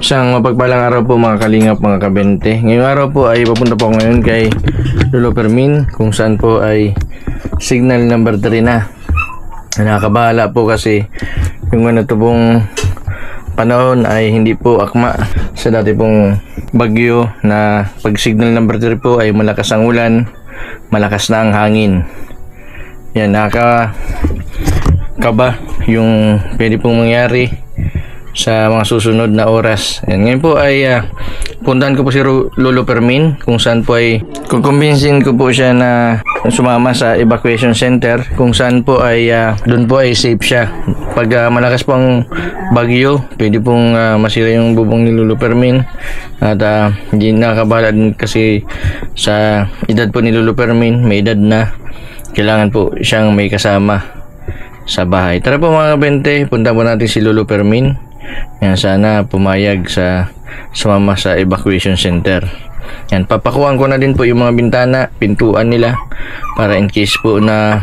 Isang mapagpalang araw po mga kalingap, mga kabente. Ngayong araw po ay papunta po ako ngayon kay Lolo Fermin, kung saan po ay signal number 3 na. Nakakabahala po kasi yung ano to pong panahon ay hindi po akma sa dati pong bagyo na pag signal number 3 po ay malakas ang ulan, malakas na ang hangin. Yan, nakakaba yung pwede pong mangyari sa mga susunod na oras. Ayan, ngayon po ay puntahan ko po si Lolo Fermin, kung saan po ay kukumbinsin ko po siya na sumama sa evacuation center, kung saan po ay doon po ay safe siya. Pag malakas pong bagyo, pwede pong masira yung bubong ni Lolo Fermin, at hindi nakakabahala din kasi sa edad po ni Lolo Fermin, may edad na kailangan po siyang may kasama sa bahay. Tara po mga kabente, punta po natin si Lolo Fermin. Yan, sana pumayag sa sumama sa evacuation center. Yan, papakuhan ko na din po yung mga bintana, pintuan nila, para in case po na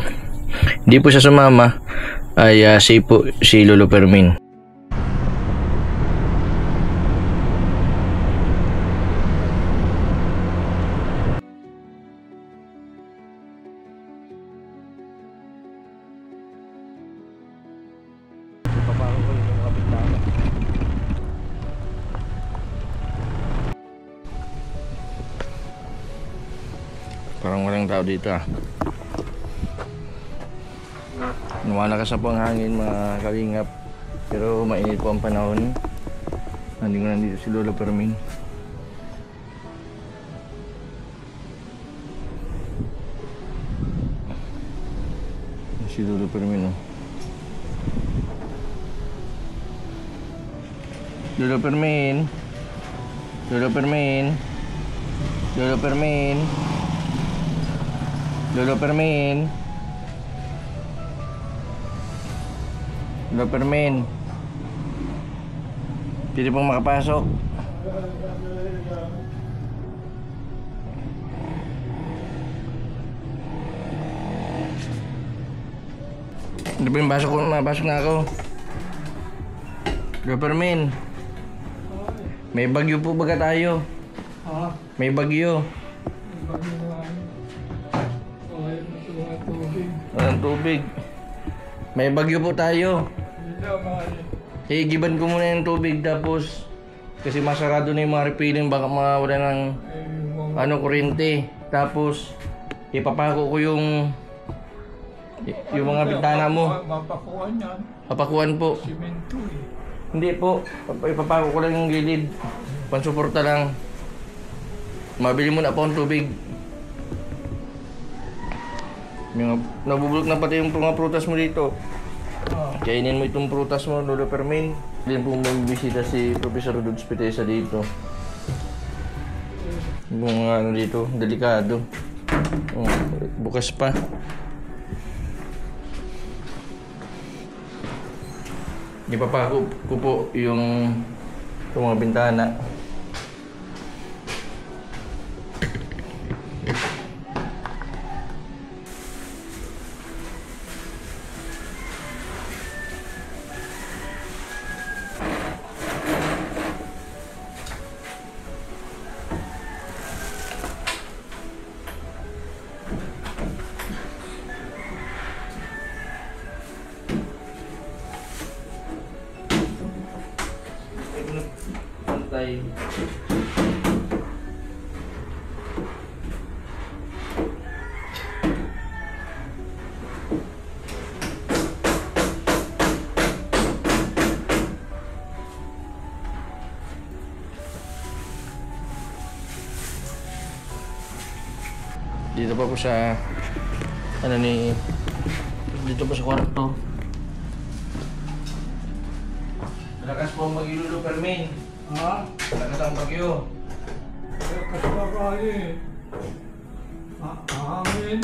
hindi po siya sumama ay safe po si Lolo Fermin. Parang walang tao dito Lumalakas na po ang hangin mga kalingap, pero mainit po ang panahon. Nandito si Lolo Fermin. Si Lolo Fermin, Lolo Fermin, Lolo Fermin, Lolo Fermin, Lolo Fermin, Lolo Fermin, pwede pong makapasok. Ano ba yung pasok ko? Mapasok na ako. Lolo Fermin, may bagyo po baga tayo? May bagyo. Walang tubig. May bagyo po tayo. Giban ko muna yung tubig, tapos kasi masarado na yung mga refilling, baka mawala ng kuryente. Tapos ipapako ko yung mga bintana mo. Mapakuan yan. Papakuan po. Simento eh. Hindi po, ipapako ko lang yung gilid. Pansuporta lang. Mabili muna po ang tubig. Nabubulok na pati yung mga prutas mo dito. Kainin mo itong prutas mo, Lolo Fermin. Din po magbisita si Professor Dudes Pitesa dito. Yung mga dito, delikado. Bukas pa. Ipapako ko po yung mga bintana. Pantay. Dito pa po sa dito pa sa kwarto. Malakas po ang bagyo, Lolo Fermin. Malakas ang bagyo. Kasabakali. Hangin.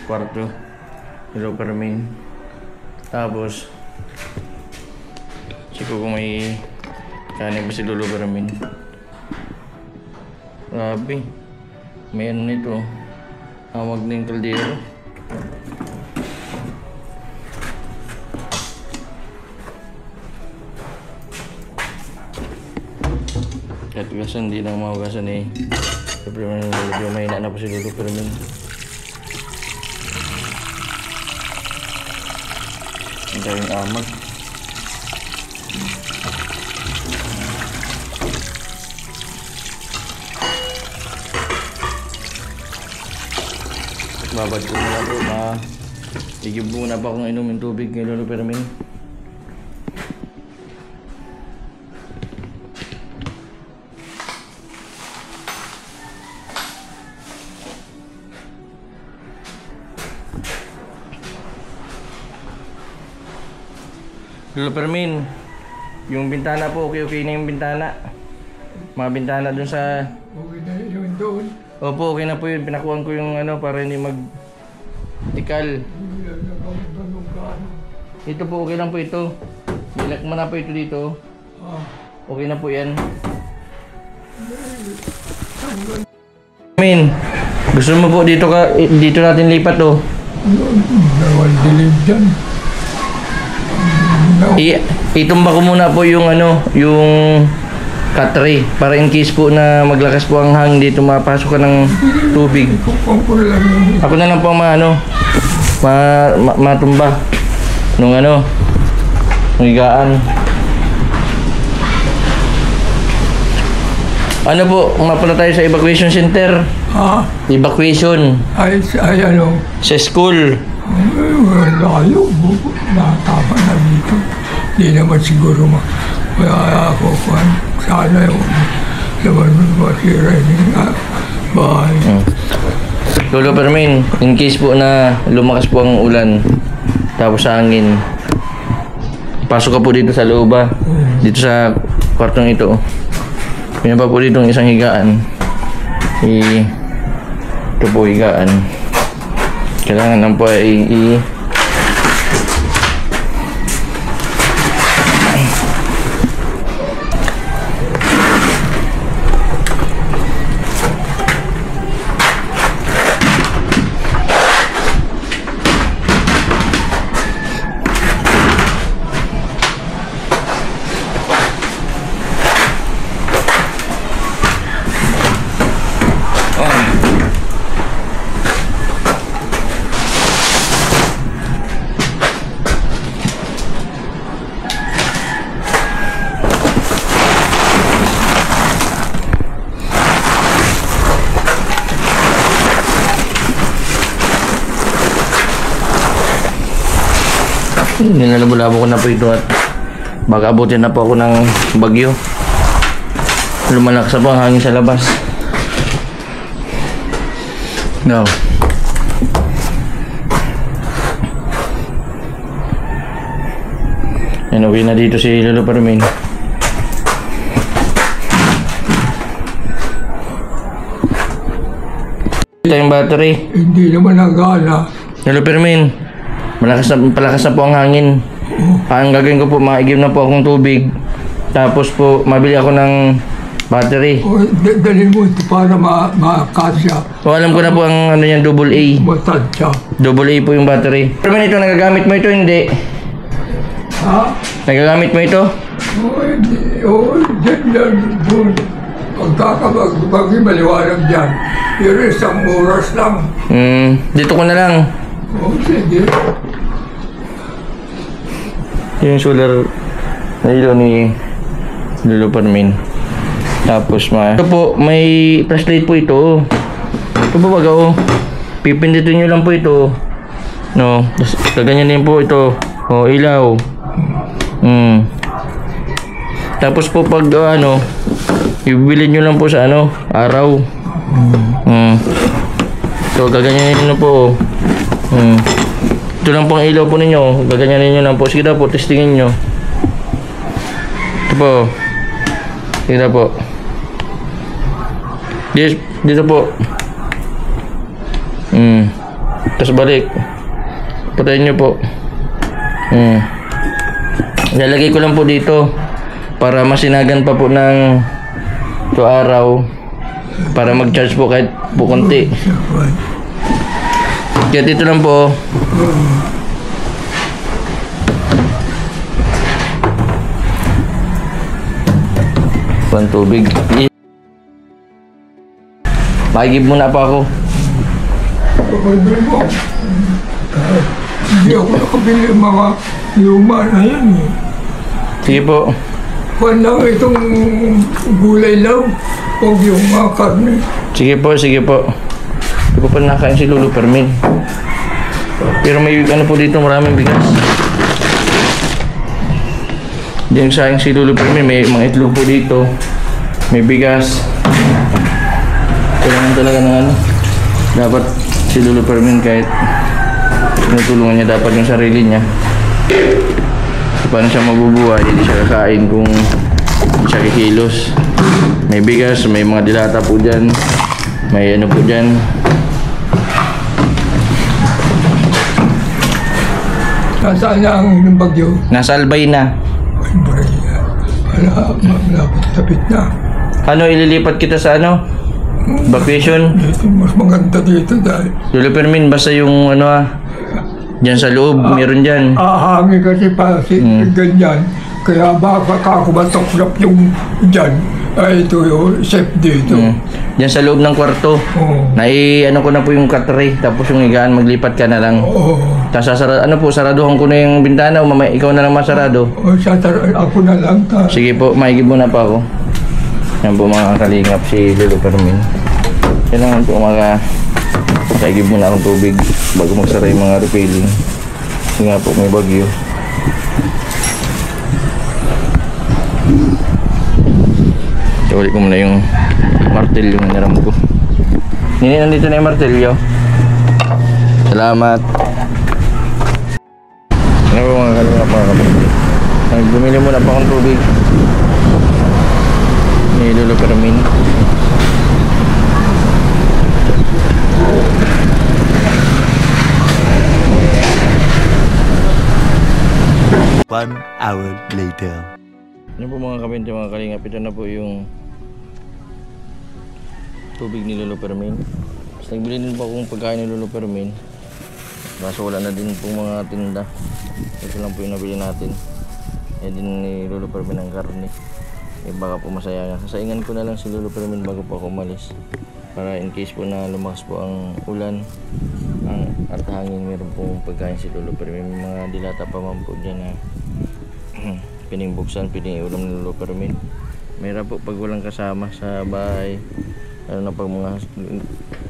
kwarto. Lolo Fermin. Tapos, check ko kung may kanin pa si Lolo Fermin. Grabe. May ano nito. Hawag na yung kaldero. Kahit hugasan, hindi lang mahugasan eh. Siyempre may hina na po si Lolo Fermin. Ang daming amag. Babad ko muna po. Igib muna pa akong inumin tubig kay Lolo Fermin. Lolo Fermin, yung bintana po, okay na yung bintana. Mga bintana dun sa... Okay na yun doon. Opo, okay na po yun. Pinakuhan ko yung ano para hindi mag-tikal. Ito po, okay lang po ito. Nilakma na po ito dito. Okay na po yan. Fermin, gusto mo po dito natin lipat oh. Bawal dilim dyan. Itumba ko muna po yung ano, yung katray para in case po na maglakas po ang hangin dito mapasok ka ng tubig. Ako na lang po ang matumba nung ano, higaan. Ano po, mapala tayo sa evacuation center. Evacuation. Ay ano? Sa school. Layo, matama na dito. Hindi naman siguro kaya ako sana yung naman masira yung bahay. Lolo Fermin, in case po na lumakas po ang ulan tapos sa hangin, pasok ka po dito sa loob dito sa kwartong ito. Pinapa po dito ng isang higaan. Ito po higaan. Kailangan lang po ay nilalabo-labo ko na po ito at baka abutin na po ako ng bagyo. Lumalakas na po ang hangin sa labas. No. Yan, okay na dito si Lolo Fermin. Ito yung battery. Hindi naman nagala. Lolo Fermin, palakas na po ang hangin. Ang gagawin ko po, maigib na po akong tubig. Tapos po, mabili ako ng battery. Dalhin mo ito para makasya. O, alam ko na po ang ano yan, double A. Matansya. Double A po yung battery. Fermin, ito, nagagamit mo ito, hindi? Ha? Nagagamit mo ito? Dyan lang doon. Pagkakabag maliwanag dyan. Pero isang oras lang. Dito ko na lang. Sige. Yung solar na ilaw ni Lolo Fermin. Tapos ito po, may flashlight po ito. Ito po baga oh. Pipindutin nyo lang po ito. No, kaganyan din po ito. Oh, ilaw. Tapos po pag ibili nyo lang po sa araw. So gaganyanin nyo po. Ito lang po ang ilaw po ninyo. Gaganyanin nyo lang po. Sige na po, testingin nyo. Ito po. Sige na po. Dito po. Tapos balik. Patayin nyo po. Lalagay ko lang po dito para masinagan pa po ng 2 araw para mag-charge po kahit po konti. Kaya dito lang po. Pang tubig. Makigib muna pa ako. Pagkabili mo. Hindi ako nakabili ng mga luma na yan eh. Sige po. Kung lang itong gulay lang, huwag yung mga karne. Sige po, sige po. Hindi ko pa nakain si Lolo Fermin. Pero may ano po dito, maraming bigas. Diyan sayang si Lolo Fermin, may mga itlog po dito. May bigas. Kailangan talaga ng ano. Dapat si Lolo Fermin kahit tinutulungan niya dapat yung sarili niya. Paano siya mabubuhay, hindi siya kakain kung hindi siya kikilos. May bigas, may mga dilata po dyan. May ano po dyan. Nasaan na ang inyong bagyo? Nasa Albay na. Ay, baray na. Malapit tapit na. Ano, ililipat kita sa ano? Vacation? Dito, mas maganda dito dahil Lolo Fermin, basta yung ano dyan sa loob, meron dyan. ahangin kasi pa ganyan. Kaya baka ako matuklap yung dyan. Ay, ito yung safe dito. Dyan sa loob ng kwarto. Oo. Ano ko na po yung katray, tapos yung higaan, maglipat ka na lang. Oo. Tapos saraduhan ko na yung bintana, o mamaya ikaw na lang masarado. Ako na lang ta. Sige po, maigib muna pa ako. Yan po mga kalingap si Lolo Fermin. Kailangan po kaigib muna akong tubig bago magsara yung mga refilling. Kasi nga po may bagyo. Ulit ko muna yung martilyo na naram ko. Nini, nandito na yung martilyo. Salamat. Ano po mga kalingap mga kapatid. Bumili muna pa akong tubig ni Lolo Fermin. One hour later. Ano po mga kabente, mga kalingap, ito na po yung tubig ni Lolo Fermin. Tapos nagbili din po akong pagkain ni Lolo Fermin. Kaso wala na din po mga tinda. Ito lang po yung nabili natin. Eh din ni Lolo Fermin ang karne. Eh baka po masaya nga. Sasaingan ko na lang si Lolo Fermin bago po ako umalis. Para in case po na lumakas po ang ulan at hangin, meron pong pagkain si Lolo Fermin. May mga dilata pa man po dyan na pining buksan, pining ulam ni Lolo Fermin. Mayroon po pag walang kasama sa bahay, lalo na pag mga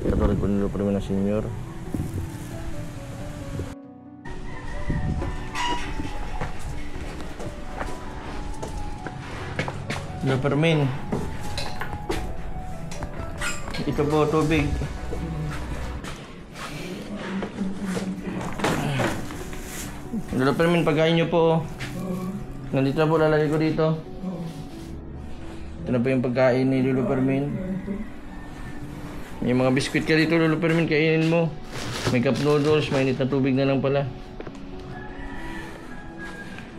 katulad po ni Lolo Fermin na senior. Lolo Fermin, ito po tubig. Lolo Fermin, pagkain nyo po. Nandito na po, lalagay ko dito. Ito na po yung pagkain ni Lolo Fermin. May mga biskwit ka dito, Lolo Fermin, kainin mo. May cup noodles, mainit na tubig na lang pala.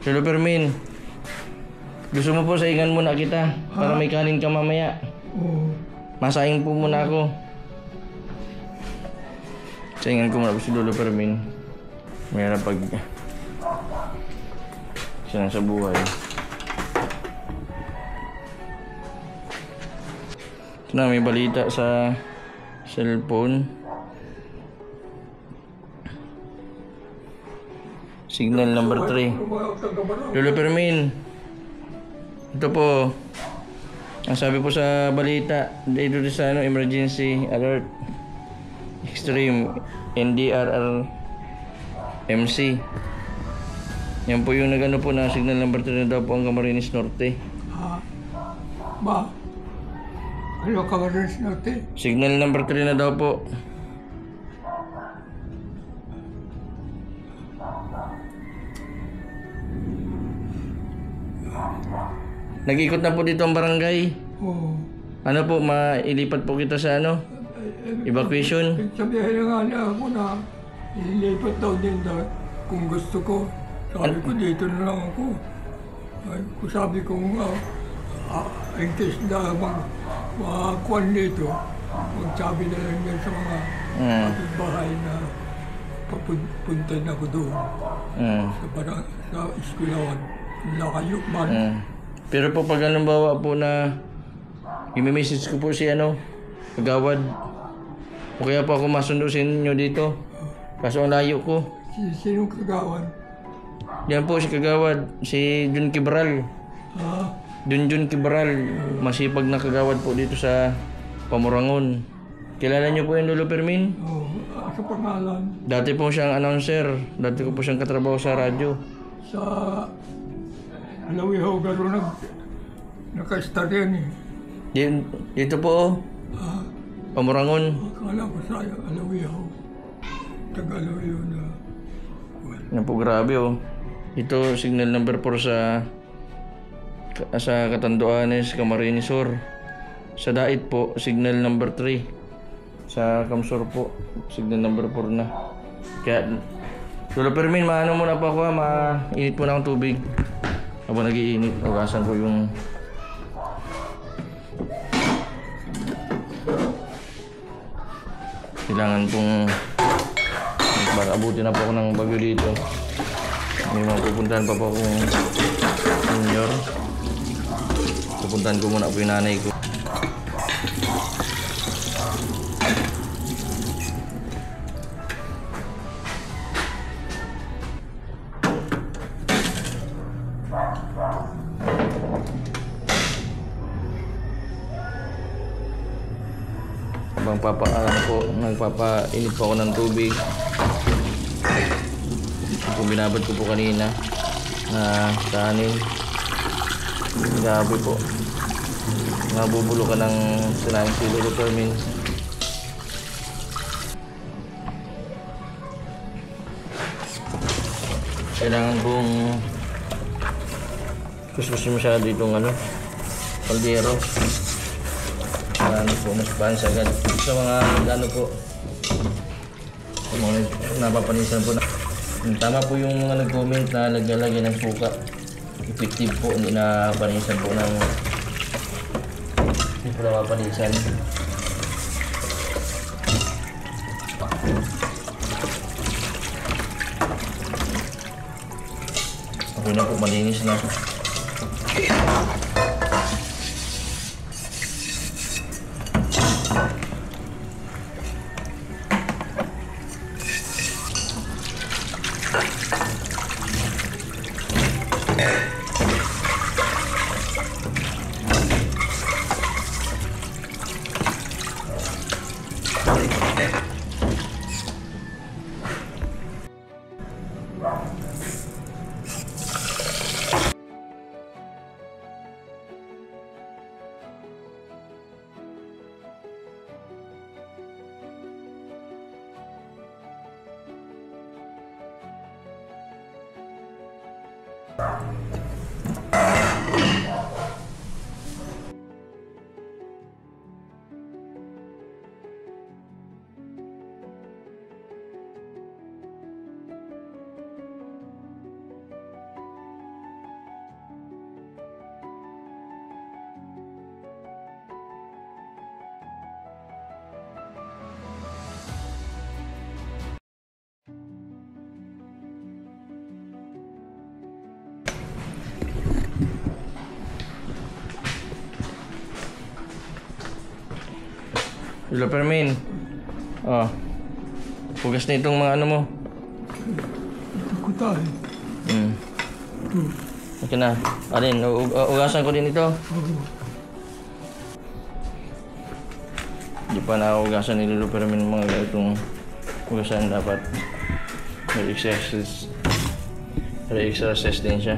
Lolo Fermin, gusto mo po saingan muna kita para may kanin ka mamaya. Masaing po muna ako. Saingan ko muna po si Lolo Fermin. Mayroon pag siya sa buhay. Ito na, may balita sa cellphone. Signal number 3. Lolo Fermin, ito po ang sabi po sa balita dito sa emergency alert extreme NDRR MC. Yan po yung nagano po na signal number 3 na daw po ang Camarines Norte. Ba? Ano Camarines Norte? Signal number 3 na daw po. Nag-ikot na po dito ang barangay. Oo. Ano po, mailipat po kita sa evacuation. Sabihin na nga niya ako na Ilipat daw din daw kung gusto ko. Sabi ko, dito na lang ako. Ay, sabi ko, in case na makakuan dito, magsabi na lang yan sa mga bahay na papunta na ko doon. Sa eskwelawan. Lakayo man. Pero po pag bawa po na i-message ko po si kagawad. O kaya po ako masundo sa inyo dito. Kaso ang layo ko. Sinong kagawad? Yan po si kagawad. Si Jun Kibral. Jun Kibral. Masipag na kagawad po dito sa Pamurangon. Kilala niyo po yung Lolo Fermin? Sa pangalan. Dati po siyang announcer. Dati ko po siyang katrabaho sa radyo. Sa Alawihaw, gano'n naka-start yan eh. Dito po Pamurangon. Akala ko sa Alawihaw. Taga-Alawihaw na. Yan po, grabe Ito, signal number 4 sa Catanduanes, Camarines Sur. Sa Dait po, signal number 3. Sa Camsur po, signal number 4 na. Kaya, Lolo Fermin, maano muna po ako mainit muna akong tubig. Habang nag-iinit, ugasan ko yung kailangan pong baka abutin na po ako ng bagyo dito. May mga pupuntahan pa po akong senior. Pupuntahan ko muna po yung nanay ko. Habang nagpapainit po ako ng tubig. Kung binabad ko po kanina na kanin. Grabe po. Nabubulo ka ng sinaing si Lolo Fermin. Kailangan pong kuskusin masyado itong kaldero. Po, mas panis agad. Sa mga po, sa mga napapanisan po na. Tama po yung mga nag-comment na naglalagay ng suka. Effective po, hindi na panisan po ng hindi po napapanisan. Okay na po, malinis na. Lolo Fermin. Pugas na itong mga mo. Ko tayo. Okay na. Alin, ugasan ko din ito. Hindi pa nauugasan ni Lolo Fermin mga ganitong ugasan. Dapat may exercise din siya.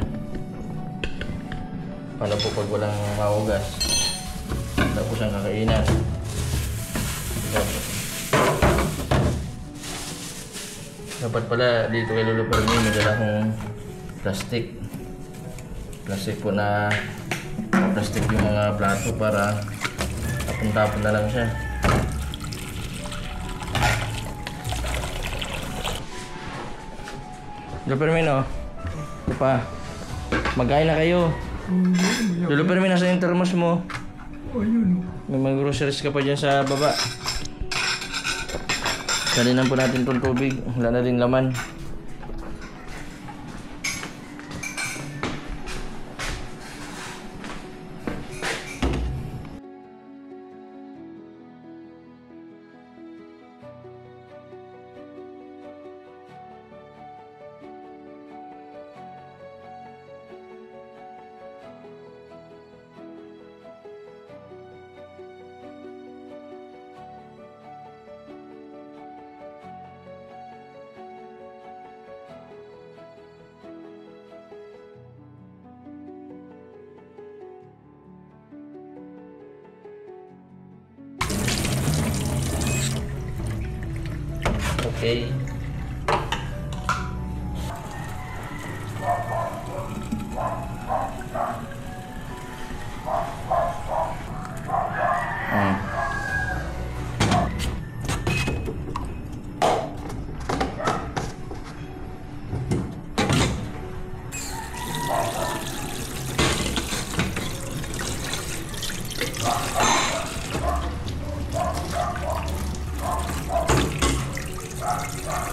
Paano po pag walang maugas? Tapos ang kakainan. Dapat pala dito kay Lolo Fermin may dala akong plastic po na plastic yung mga plato para tapon-tapon na lang siya. Lolo Fermin, oh. Ito pa. Magkain na kayo. Lolo Fermin, nasa yung thermos mo? Ayun. May mga groceries ka pa dyan sa baba. Salinan po natin itong tubig. Wala na din laman. Okay.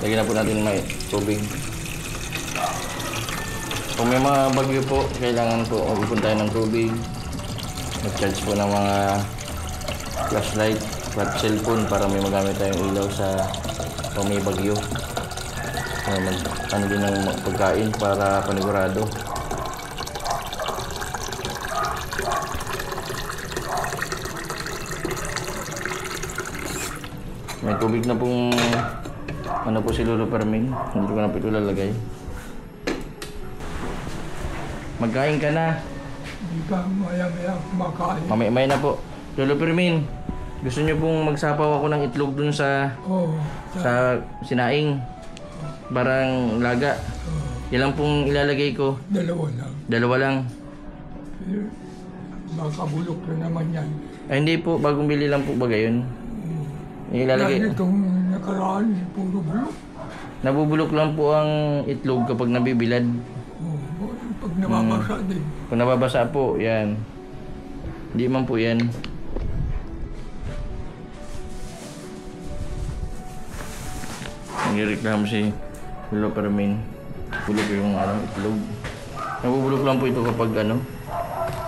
Lagyan na po natin may tubig. Kung may mga bagyo po, kailangan po magpupun tayo ng tubig. Mag-charge po ng mga flashlight at cellphone para may magamit tayong ilaw sa kung may bagyo. Ano din ng pagkain para panigurado. May tubig na pong ano po si Lolo Fermin. Hindi ko na po ito lalagay. Magkain ka na. Hindi ka maya-maya kumakain. Mamaya na po. Lolo Fermin, gusto niyo pong magsapaw ako ng itlog dun sa sa sinaing. Barang laga. Ilang pong ilalagay ko? Dalawa lang. Dalawa lang. Makabulok na naman yan. Ay hindi po, bagong bili lang po ba gayon? Ilalagay. Dahil itong nakaraan, puro bulok. Nabubulok lang po ang itlog kapag nabibilad. Pag nababasa din. Kung nababasa po, yan. Hindi man po yan. Nagreklamo si Lolo Fermin. Bulok yung itlog. Nabubulok lang po ito kapag yung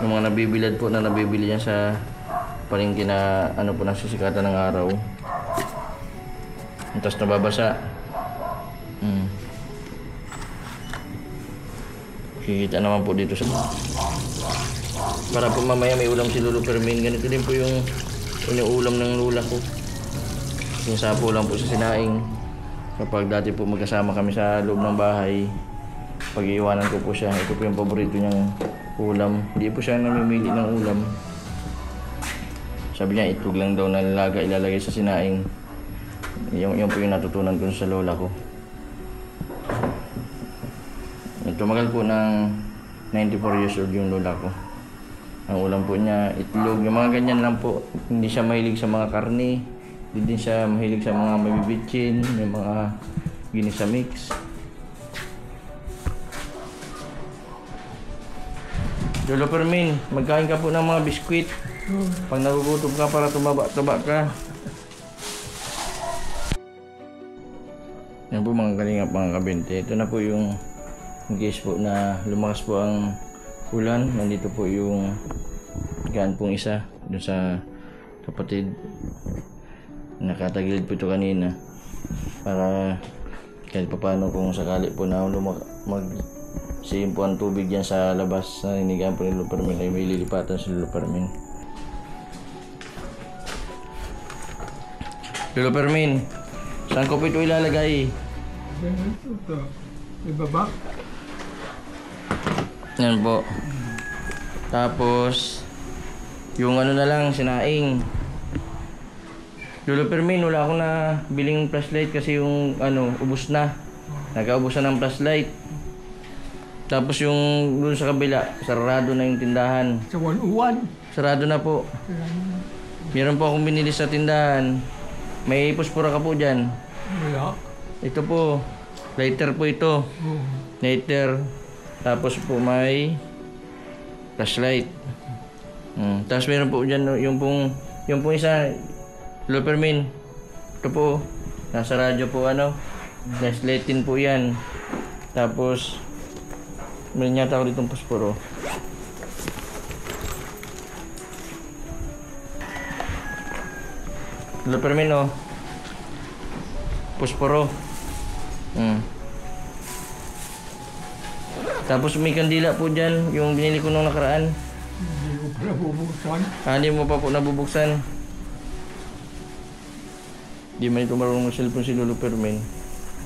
mga nabibilad po na nabibili yan sa palengke na po nagsisikatan ng araw. Tapos nababasa. Kikita naman po dito sa para po mamaya may ulam si Lolo Fermin. Ganito din po yung ulam ng lula ko. Sinasapo lang po sa sinaing. Kapag dati po magkasama kami sa loob ng bahay, pag iiwanan ko po siya, ito po yung paborito niyang ulam. Hindi po siya namimili ng ulam. Sabi niya itlog lang daw na ilalagay sa sinaing. Yung po yung natutunan ko sa lola ko. Tumagal po ng 94 years old yung lola ko. Ang ulam po niya, itlog, yung mga ganyan lang po. Hindi siya mahilig sa mga karne. Hindi din siya mahilig sa mga mabibitchin, may mga ginisa mix. Lolo Fermin, magkain ka po ng mga biskwit. Pag nagugutom ka para tumaba-taba ka. Yan po mga kalingap, mga kabente. Ito na po yung case po na lumakas po ang ulan. Nandito po yung gaan pong isa dun sa kapatid. Nakatagilid po ito kanina para kahit pa paano kung sakali po na magsiim po ang tubig dyan sa labas na inigaan po ni Lolo Fermin ay may lilipatan si Lolo Fermin. Lolo Fermin, saan ko po ito ilalagay? Ito. Ibaba. Yan po. Tapos yung na lang, sinaing. Lolo Fermin, wala akong na biling flashlight kasi yung ubos na. Nagkaubos na ng flashlight. Tapos yung dun sa kabila, sarado na yung tindahan. Sa 101. Sarado na po. Meron po akong binili sa tindahan. May puspura ka po dyan. Wala. Ito po. Lighter po ito. Oo. Lighter. Tapos po may flashlight. Tapos meron po dyan yung pong isa Lopermin. Ito po. Nasa radyo po flashlight din po yan. Tapos meron yata ako ditong posporo. Lopermin posporo. Tapos may kandila po dyan, yung binili ko nung nakaraan. Hindi ko pa nabubuksan. Hindi mo pa po nabubuksan. Di man ito marunong ng cellphone si Lolo Permin.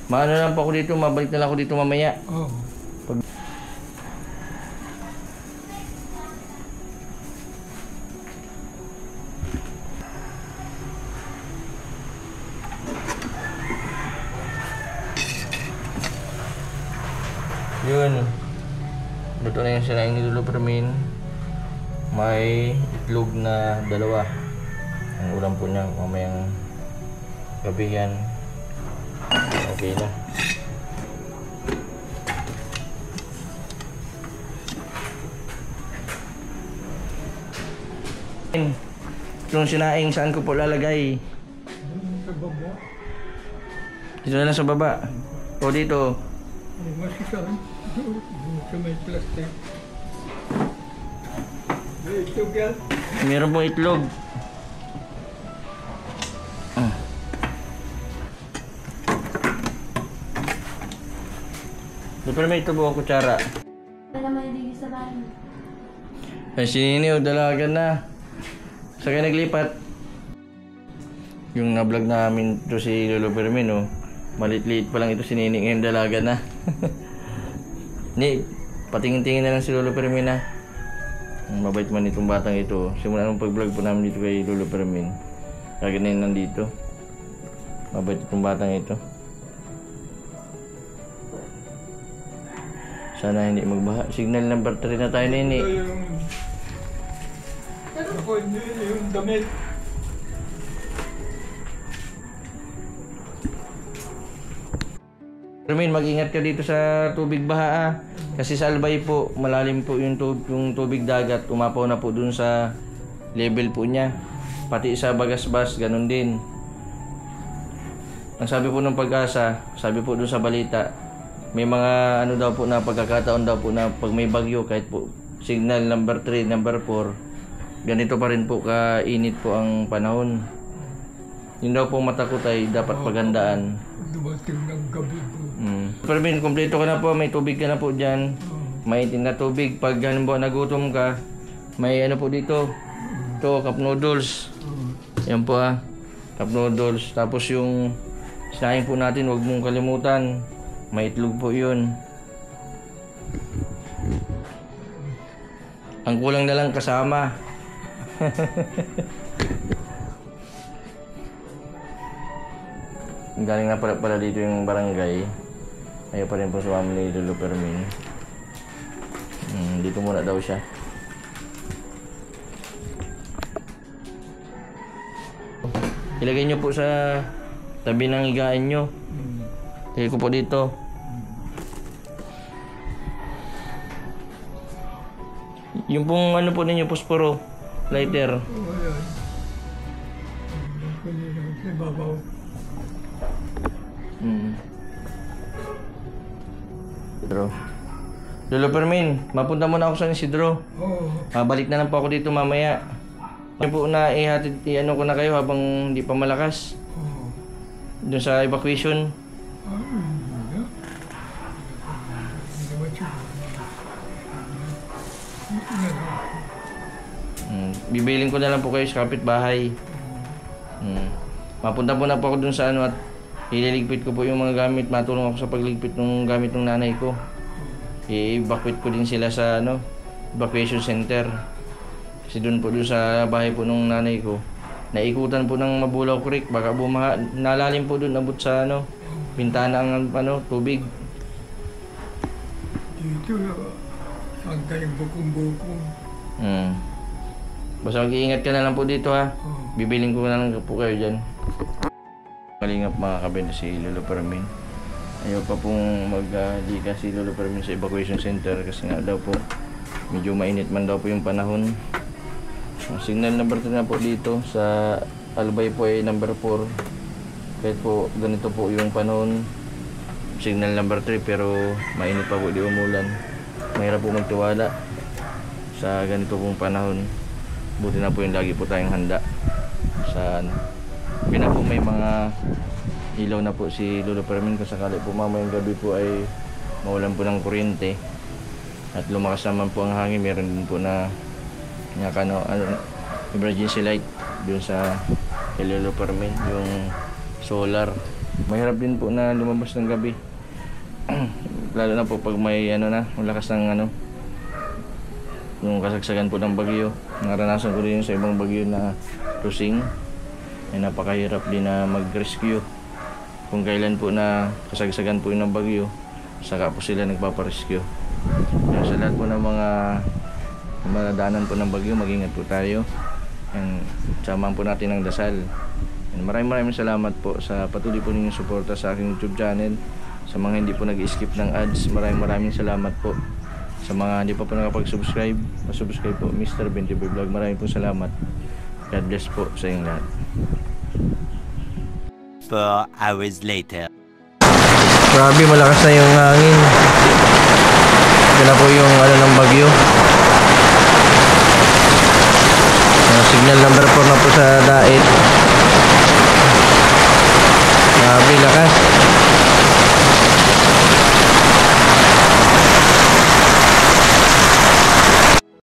Maano lang po ako dito, mabalik na lang ako dito mamaya. Oo. Yun. Luto na yung sinaing ni Lolo Permin. May itlog na 2. Ang ulam po niya mamayang gabi yan. Okay na. Itong sinaing saan ko po lalagay? Sa baba. Dito na lang sa baba. O dito. Ay, masisan. Doon sa may plastic. May itlog yan. Meron pong itlog. Pero may ito buong kutsara. Wala naman hindi sa bahay. Ay, si Nini, dalaga na. Sa kaya naglipat. Yung na-vlog namin to si Lolo Permin, malit-liit pa lang ito si Nini, ngayon dalaga na. Ni, patingin-tingin na lang si Lolo Permin na. Mabait man itong batang ito. Simula nung pag-vlog po namin dito kay Lolo Permin. Kaya ganyan nandito. Mabait itong batang ito. Sana hindi magbaha. Signal number 3 na tayo, Nini. Ito yung... Ako, hindi yung damit. Permin, mag-ingat ka dito sa tubig baha Kasi sa Albay po, malalim po yung tubig dagat. Umapaw na po dun sa level po niya. Pati sa Bagasbas, ganun din. Ang sabi po ng Pag-asa, sabi po dun sa balita, may mga daw po na pagkakataon daw po na pag may bagyo, kahit po signal number 3, number 4, ganito pa rin po kainit po ang panahon. Yun daw po matakot ay dapat paghandaan. Dumating ng gabi po. Permin, kompleto ka na po, may tubig ka na po dyan. May itim na tubig. Pag halimbawa nagutom ka, may po dito. Ito, cup noodles. Yan po cup noodles. Tapos yung sinain po natin, huwag mong kalimutan. May itlog po yun. Ang kulang na lang kasama. Galing na pala dito yung barangay. Ayaw pa rin po sa family ni Lolo Permin. Dito muna daw siya. Ilagay nyo po sa tabi ng higaan nyo. Lagay ko po dito. Yung pong po ninyo, posporo, lighter. Ayan. Kanina sa babaw. Isidro. Lolo Permin, mapunta muna ako sa Isidro. Oo. Balik na lang po ako dito mamaya. Ano po na ihatid, ko na kayo habang hindi pa malakas. Oo. Doon sa evacuation. Hindi. Hindi ba siya? Bibiling ko na lang po kayo sa kapitbahay. Mapunta po na po ako dun sa at ililigpit ko po yung mga gamit. Matulong ako sa pagligpit ng gamit ng nanay ko. I-evacuate ko din sila sa evacuation center. Kasi dun sa bahay po ng nanay ko, naikutan po ng Mabulaw Creek. Baka bumaha, nalalim po dun, abot sa bintana ang tubig. Dito, saan tayong bukong-bukong. Basta mag-iingat ka na lang po dito Bibiling ko na lang po kayo dyan. Kalingap mga kabenda si Lolo Permin. ayaw pa pong mag-likas si Lolo Fermin sa evacuation center kasi nga daw po medyo mainit man daw po yung panahon. Signal number 3 na po dito sa Albay po ay number 4. Kahit po ganito po yung panahon, signal number 3 pero mainit pa po, di umulan. Mahirap po magtiwala sa ganito pong panahon. Buti na po yung lagi po tayong handa sa pina po may mga ilaw na po si Lolo Fermin kung sakali po mamayang gabi po ay mawalan po ng kuryente at lumakas naman po ang hangin. Meron din po na emergency light dun sa Lolo Fermin, yung solar. Mahirap din po na lumabas ng gabi lalo na po pag may malakas ng yung kasagsagan po ng bagyo. Naranasan ko din sa ibang bagyo na cruising ay napakahirap din na mag-rescue. Kung kailan po na kasagsagan po yung ng bagyo, saka po sila nagpaparescue. Kaya sa lahat po ng mga madadaanan po ng bagyo, mag-ingat po tayo. And samahan po natin ang dasal. And maraming salamat po sa patuloy po ninyong suporta sa aking YouTube channel. Sa mga hindi po nag-skip ng ads, maraming salamat po. Sa mga hindi pa po nakapag-subscribe, subscribe po Mr. Bentiboy Vlog. Maraming po salamat. God bless po sa inyong lahat. 4 hours later. Grabe, malakas na yung hangin. Ito na po yung ng bagyo. Signal number 4 na po sa Dait. Grabe, lakas.